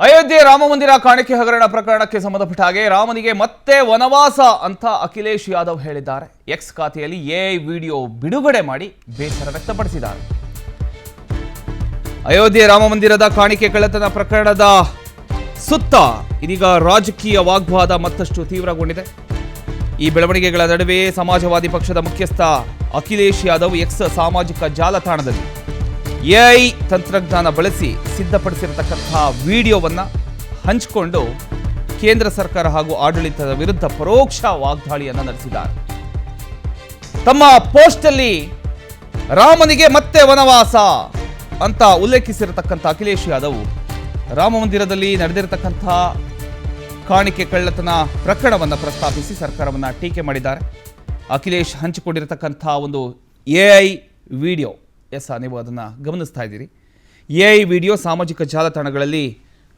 ಅಯೋಧ್ಯೆ ರಾಮ ಮಂದಿರ ಕಾಣಿಕೆ ಹಗರಣ ಪ್ರಕರಣಕ್ಕೆ ಸಂಬಂಧಪಟ್ಟ ಹಾಗೆ ರಾಮನಿಗೆ ಮತ್ತೆ ವನವಾಸ ಅಂತ ಅಖಿಲೇಶ್ ಯಾದವ್ ಹೇಳಿದ್ದಾರೆ. ಎಕ್ಸ್ ಖಾತೆಯಲ್ಲಿ ಎಐ ವಿಡಿಯೋ ಬಿಡುಗಡೆ ಮಾಡಿ ಬೇಸರ ವ್ಯಕ್ತಪಡಿಸಿದ್ದಾರೆ. ಅಯೋಧ್ಯೆ ರಾಮ ಮಂದಿರದ ಕಾಣಿಕೆ ಕಳ್ಳತನ ಪ್ರಕರಣದ ಸುತ್ತ ಇದೀಗ ರಾಜಕೀಯ ವಾಗ್ವಾದ ಮತ್ತಷ್ಟು ತೀವ್ರಗೊಂಡಿದೆ. ಈ ಬೆಳವಣಿಗೆಗಳ ನಡುವೆ ಸಮಾಜವಾದಿ ಪಕ್ಷದ ಮುಖ್ಯಸ್ಥ ಅಖಿಲೇಶ್ ಯಾದವ್ ಎಕ್ಸ್ ಸಾಮಾಜಿಕ ಜಾಲತಾಣದಲ್ಲಿ ಎಐ ತಂತ್ರಜ್ಞಾನ ಬಳಸಿ ಸಿದ್ಧಪಡಿಸಿರತಕ್ಕಂತಹ ವಿಡಿಯೋವನ್ನು ಹಂಚಿಕೊಂಡು ಕೇಂದ್ರ ಸರ್ಕಾರ ಹಾಗೂ ಆಡಳಿತದ ವಿರುದ್ಧ ಪರೋಕ್ಷ ವಾಗ್ದಾಳಿಯನ್ನು ನಡೆಸಿದ್ದಾರೆ. ತಮ್ಮ ಪೋಸ್ಟಲ್ಲಿ ರಾಮನಿಗೆ ಮತ್ತೆ ವನವಾಸ ಅಂತ ಉಲ್ಲೇಖಿಸಿರತಕ್ಕಂಥ ಅಖಿಲೇಶ್ ಯಾದವ್ ರಾಮ ಮಂದಿರದಲ್ಲಿ ನಡೆದಿರತಕ್ಕಂಥ ಕಾಣಿಕೆ ಕಳ್ಳತನ ಪ್ರಕರಣವನ್ನು ಪ್ರಸ್ತಾಪಿಸಿ ಸರ್ಕಾರವನ್ನು ಟೀಕೆ ಮಾಡಿದ್ದಾರೆ. ಅಖಿಲೇಶ್ ಹಂಚಿಕೊಂಡಿರತಕ್ಕಂಥ ಒಂದು ಎಐ ವಿಡಿಯೋ, ನೀವು ಅದನ್ನು ಗಮನಿಸ್ತಾ ಇದ್ದೀರಿ. ಎಐ ವಿಡಿಯೋ ಸಾಮಾಜಿಕ ಜಾಲತಾಣಗಳಲ್ಲಿ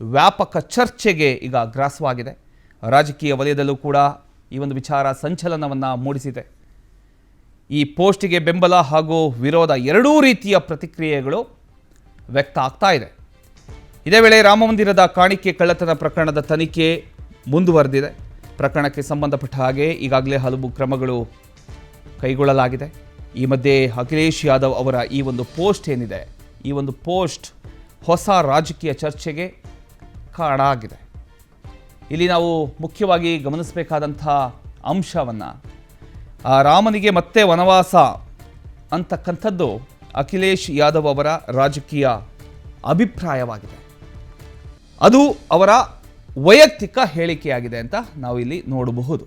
ವ್ಯಾಪಕ ಚರ್ಚೆಗೆ ಈಗ ಗ್ರಾಸವಾಗಿದೆ. ರಾಜಕೀಯ ವಲಯದಲ್ಲೂ ಕೂಡ ಈ ಒಂದು ವಿಚಾರ ಸಂಚಲನವನ್ನು ಮೂಡಿಸಿದೆ. ಈ ಪೋಸ್ಟಿಗೆ ಬೆಂಬಲ ಹಾಗೂ ವಿರೋಧ ಎರಡೂ ರೀತಿಯ ಪ್ರತಿಕ್ರಿಯೆಗಳು ವ್ಯಕ್ತ ಆಗ್ತಾ ಇದೆ. ಇದೇ ವೇಳೆ ರಾಮ ಮಂದಿರದ ಕಾಣಿಕೆ ಕಳ್ಳತನ ಪ್ರಕರಣದ ತನಿಖೆ ಮುಂದುವರೆದಿದೆ. ಪ್ರಕರಣಕ್ಕೆ ಸಂಬಂಧಪಟ್ಟ ಹಾಗೆ ಈಗಾಗಲೇ ಹಲವು ಕ್ರಮಗಳು ಕೈಗೊಳ್ಳಲಾಗಿದೆ. ಈ ಮಧ್ಯೆ ಅಖಿಲೇಶ್ ಯಾದವ್ ಅವರ ಈ ಒಂದು ಪೋಸ್ಟ್ ಏನಿದೆ, ಈ ಒಂದು ಪೋಸ್ಟ್ ಹೊಸ ರಾಜಕೀಯ ಚರ್ಚೆಗೆ ಕಾರಣ ಆಗಿದೆ. ಇಲ್ಲಿ ನಾವು ಮುಖ್ಯವಾಗಿ ಗಮನಿಸಬೇಕಾದಂಥ ಅಂಶವನ್ನು, ರಾಮನಿಗೆ ಮತ್ತೆ ವನವಾಸ ಅಂತಕ್ಕಂಥದ್ದು ಅಖಿಲೇಶ್ ಯಾದವ್ ಅವರ ರಾಜಕೀಯ ಅಭಿಪ್ರಾಯವಾಗಿದೆ. ಅದು ಅವರ ವೈಯಕ್ತಿಕ ಹೇಳಿಕೆಯಾಗಿದೆ ಅಂತ ನಾವು ಇಲ್ಲಿ ನೋಡಬಹುದು.